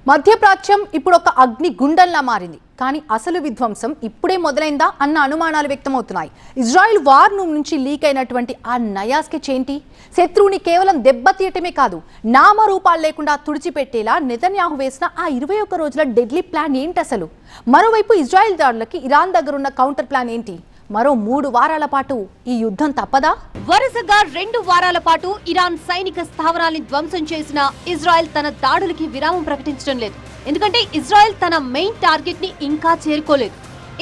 మధ్యప్రాచ్యం ఇప్పుడు ఒక అగ్ని గుండంలా మారింది. కానీ అసలు విధ్వంసం ఇప్పుడే మొదలైందా అన్న అనుమానాలు వ్యక్తమవుతున్నాయి. ఇజ్రాయెల్ వార్ నుంచి లీక్ అయినటువంటి ఆ నయా స్కెచ్ ఏంటి? శత్రువుని కేవలం దెబ్బతీయటమే కాదు, నామరూపాలు లేకుండా తుడిచిపెట్టేలా నెతన్యాహు వేసిన ఆ 21 రోజుల డెడ్లీ ప్లాన్ ఏంటి అసలు? మరోవైపు ఇజ్రాయెల్ దాడులకి ఇరాన్ దగ్గరున్న కౌంటర్ ప్లాన్ ఏంటి? మరో 3 వారాల పాటు ఈ యుద్ధం తప్పదా? వరుసగా 2 వారాల పాటు ఇరాన్ సైనిక స్థావరాల్ని ధ్వంసం చేసిన ఇజ్రాయెల్ తన దాడులకి విరామం ప్రకటించడం లేదు. ఎందుకంటే ఇజ్రాయెల్ తన మెయిన్ టార్గెట్ ని ఇంకా చేరుకోలేదు.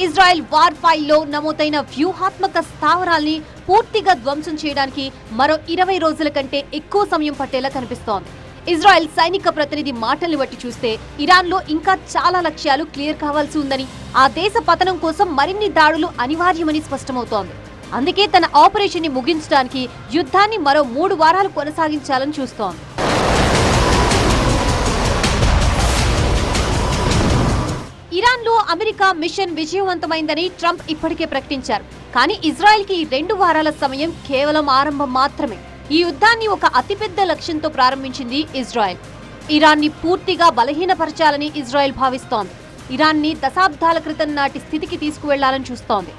ఇజ్రాయెల్ వార్ 5లో నమోదైన వ్యూహాత్మక స్థావరాల్ని పూర్తిగా ధ్వంసం చేయడానికి మరో 20 రోజుల కంటే ఎక్కువ సమయం పట్టేలా కనిపిస్తోంది. ఇజ్రాయెల్ సైనిక ప్రతినిధి మాటల్ని బట్టి చూస్తే ఇరాన్లో ఇంకా చాలా లక్ష్యాలు క్లియర్ కావాల్సి ఉందని, ఆ దేశ పతనం కోసం మరిన్ని దాడులు అనివార్యమని స్పష్టమవుతోంది. అందుకే తన ఆపరేషన్ ని ముగించడానికి యుద్ధాన్ని మరో 3 వారాలు కొనసాగించాలని చూస్తోంది. ఇరాన్లో అమెరికా మిషన్ విజయవంతమైందని ట్రంప్ ఇప్పటికే ప్రకటించారు. కానీ ఇజ్రాయెల్కి ఈ 2 వారాల సమయం కేవలం ఆరంభం మాత్రమే. ఈ యుద్ధాన్ని ఒక అతిపెద్ద లక్ష్యంతో ప్రారంభించింది ఇజ్రాయెల్. ఇరాన్ని పూర్తిగా బలహీనపరచాలని ఇజ్రాయెల్ భావిస్తోంది. ఇరాన్ని దశాబ్దాల క్రితం నాటి స్థితికి తీసుకువెళ్లాలని చూస్తోంది.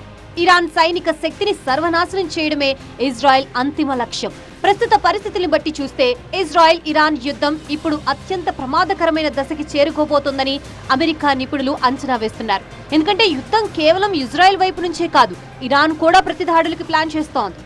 ఇరాన్ సైనిక శక్తిని సర్వనాశనం చేయడమే ఇజ్రాయెల్ అంతిమ లక్ష్యం. ప్రస్తుత పరిస్థితుల్ని బట్టి చూస్తే ఇజ్రాయెల్ ఇరాన్ యుద్ధం ఇప్పుడు అత్యంత ప్రమాదకరమైన దశకి చేరుకోబోతోందని అమెరికా నిపుణులు అంచనా వేస్తున్నారు. ఎందుకంటే యుద్ధం కేవలం ఇజ్రాయెల్ వైపు నుంచే కాదు, ఇరాన్ కూడా ప్రతిదాడులకు ప్లాన్ చేస్తోంది.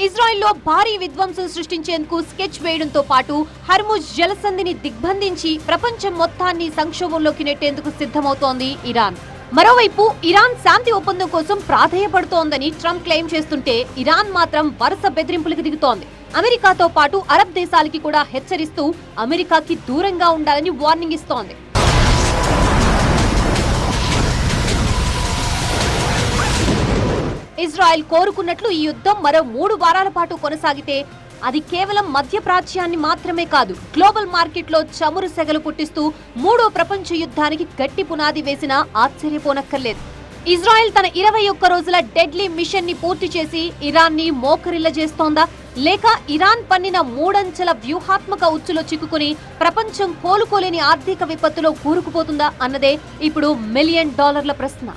ఇజ్రాయెల్లో భారీ విధ్వంసం సృష్టించేందుకు స్కెచ్ వేయడంతో పాటు హర్ముజ్ జలసంధిని దిగ్బంధించి ప్రపంచం మొత్తాన్ని సంక్షోభంలోకి నెట్టేందుకు సిద్ధమవుతోంది ఇరాన్. మరోవైపు ఇరాన్ శాంతి ఒప్పందం కోసం ప్రాధేయపడుతోందని ట్రంప్ క్లెయిమ్ చేస్తుంటే ఇరాన్ మాత్రం వరుస బెదిరింపులకు దిగుతోంది. అమెరికాతో పాటు అరబ్ దేశాలకి కూడా హెచ్చరిస్తూ అమెరికాకి దూరంగా ఉండాలని వార్నింగ్ ఇస్తోంది. ఇజ్రాయెల్ కోరుకున్నట్లు ఈ యుద్ధం మరో 3 వారాల పాటు కొనసాగితే అది కేవలం మధ్యప్రాచ్యాన్ని మాత్రమే కాదు, గ్లోబల్ మార్కెట్లో చమురు సెగలు పుట్టిస్తూ 3వ ప్రపంచ యుద్ధానికి గట్టి పునాది వేసినా ఆశ్చర్యపోనక్కర్లేదు. ఇజ్రాయెల్ తన 21 రోజుల డెడ్లీ మిషన్ ని పూర్తి చేసి ఇరాన్ ని మోకరిల్ల చేస్తోందా, లేక ఇరాన్ పన్నిన 3 అంచెల వ్యూహాత్మక ఉచ్చులో చిక్కుకుని ప్రపంచం కోలుకోలేని ఆర్థిక విపత్తులో కూరుకుపోతుందా అన్నదే ఇప్పుడు $1 మిలియన్ ప్రశ్న.